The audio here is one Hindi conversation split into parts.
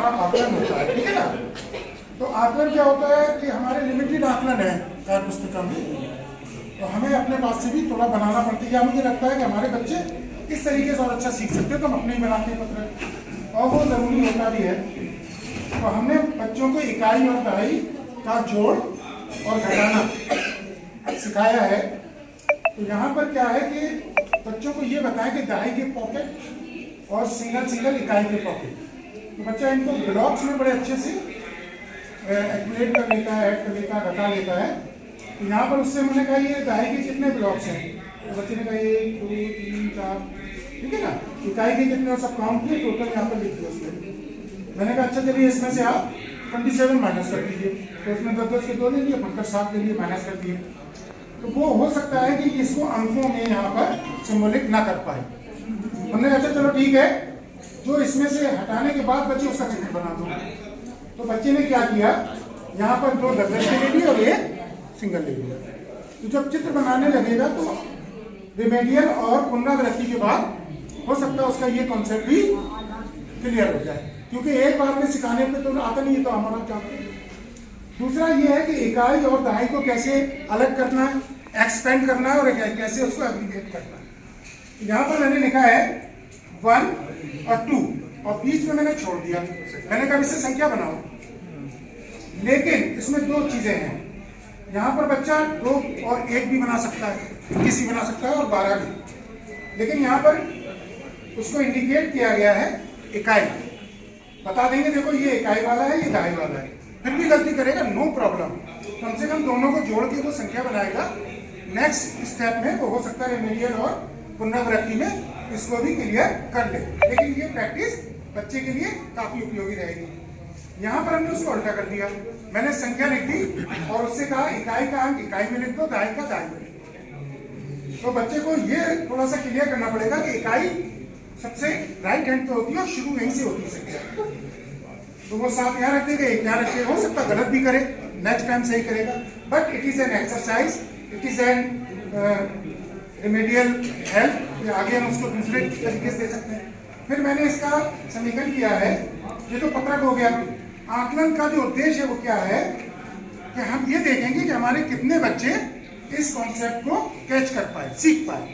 हमारा आकलन होता है, ठीक है ना। तो आकलन क्या होता है कि हमारे लिमिटेड आकलन है कार्य पुस्तिका में, तो हमें अपने पास से भी थोड़ा बनाना पड़ता है। या मुझे लगता है कि हमारे बच्चे इस तरीके से और अच्छा सीख सकते हैं तो हम अपने ही बनाते हैं पत्र, और वो ज़रूरी होता भी है। तो हमने बच्चों को इकाई और दहाई का जोड़ और घटाना सिखाया है। तो यहाँ पर क्या है कि बच्चों को ये बताएं कि दहाई के पॉकेट और सिंगल इकाई के पॉकेट, तो बच्चा इनको ब्लॉक्स में बड़े अच्छे से एक्यूमुलेट कर लेता है, ऐड कर लेता है, घटा लेता है। तो यहाँ पर उससे मैंने कहा ये दहाई के कितने ब्लॉक्स हैं, तो बच्चे ने कहा 1 2 3 4, ठीक है ना। इकाई के कितने सब काउंट किए, टोटल यहाँ पर लिख दिया उसमें। मैंने कहा अच्छा चलिए इसमें से आप 27 माइनस कर दीजिए, तो उसमें 10 के 2 ले लिए, 7 के लिए माइनस कर दिए। तो वो हो सकता है कि इसको अंकों में यहाँ पर सिंबॉलिक ना कर पाए। हमने कहा चलो ठीक है, जो इसमें से हटाने के बाद बच्चे उसका चित्र बना दो। तो बच्चे ने क्या किया, यहाँ पर 2 10 के ले लिए और 1 सिंगल ले लिया। तो जब चित्र बनाने लगेगा तो रिमेडियल और पुनरावृत्ति के बाद हो सकता है उसका ये कॉन्सेप्ट भी क्लियर हो जाए, क्योंकि एक बार में सिखाने पे तो आता नहीं है, तो हमारा चाहते हैं। दूसरा ये है कि इकाई और दहाई को कैसे अलग करना है, एक्सपेंड करना है और कैसे उसको एग्रीगेट करना है। यहाँ पर मैंने लिखा है 1 और 2 और बीच में मैंने छोड़ दिया। मैंने कहा इससे संख्या बनाओ, लेकिन इसमें 2 चीजें हैं। यहाँ पर बच्चा 2 और 1 भी बना सकता है, 21 भी बना सकता है और 12 भी, लेकिन यहाँ पर उसको इंडिकेट किया गया है इकाई। बता देंगे देखो ये इकाई वाला है, ये दहाई वाला है, फिर भी गलती करेगा नो प्रॉब्लम, कम से कम दोनों को जोड़ के वो संख्या बनाएगा। नेक्स्ट स्टेप में वो हो सकता है रिमेडियल और पुनरावृत्ति में इसको भी क्लियर कर ले, लेकिन ये प्रैक्टिस बच्चे के लिए काफी उपयोगी रहेगी। यहाँ पर हमने उसको उल्टा कर दिया, मैंने संख्या लिख दी और उससे कहा इकाई का अंक इकाई में लिख दो, दहाई का दहाई में लिख दो। तो बच्चे को ये थोड़ा सा क्लियर करना पड़ेगा कि इकाई सबसे राइट हैंड पे होती है और शुरू यहीं से होती है संख्या। तो वो साथ यहाँ रख देगा, एक यहाँ रख देगा, हो सकता गलत भी करे, नेक्स्ट टाइम सही करेगा, but it is an exercise, it is an remedial help. आगे हम उसको दूसरे तरीके से दे सकते हैं। फिर मैंने इसका समीकरण किया है, ये तो पत्रक हो गया। आकलन का जो उद्देश्य है वो क्या है कि हम ये देखेंगे कि हमारे कितने बच्चे इस कॉन्सेप्ट को कैच कर पाए, सीख पाए,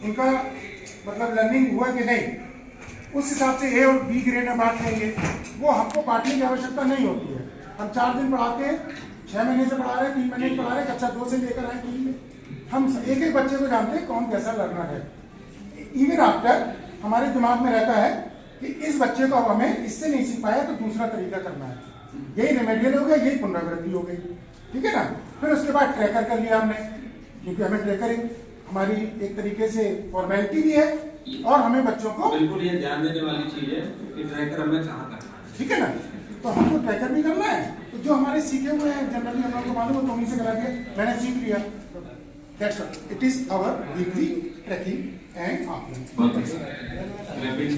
उनका मतलब लर्निंग हुआ कि नहीं। उस हिसाब से ए और बी ग्रेड में बांट लेंगे। वो हमको बांटने की आवश्यकता नहीं होती है। हम 4 दिन पढ़ाते हैं, 6 महीने से पढ़ा रहे हैं, 3 महीने से पढ़ा रहे हैं, कक्षा 2 से लेकर आए 3 में। हम एक एक बच्चे को जानते हैं कौन कैसा लर्नर है। इवन आफ्टर हमारे दिमाग में रहता है कि इस बच्चे को अब हमें इससे नहीं सीख पाया तो दूसरा तरीका करना है, यही रिमेडियल हो गया, यही पुनरावृत्ति हो गई, ठीक है ना। फिर उसके बाद ट्रैकर कर लिया हमने, क्योंकि हमें ट्रैकरिंग हमारी एक तरीके से फॉर्मेलिटी भी है और हमें बच्चों को बिल्कुल ये ध्यान देने वाली चीज है कि ट्रैकर हमें कहाँ करना है, ठीक है ना। तो हमको ट्रैकर भी करना है, तो जो हमारे सीखे हुए हैं जनरली हम लोग को मालूम है तो उन्हीं से करा दिया, मैंने सीख लिया। That's it is our weekly tracking and आकलन।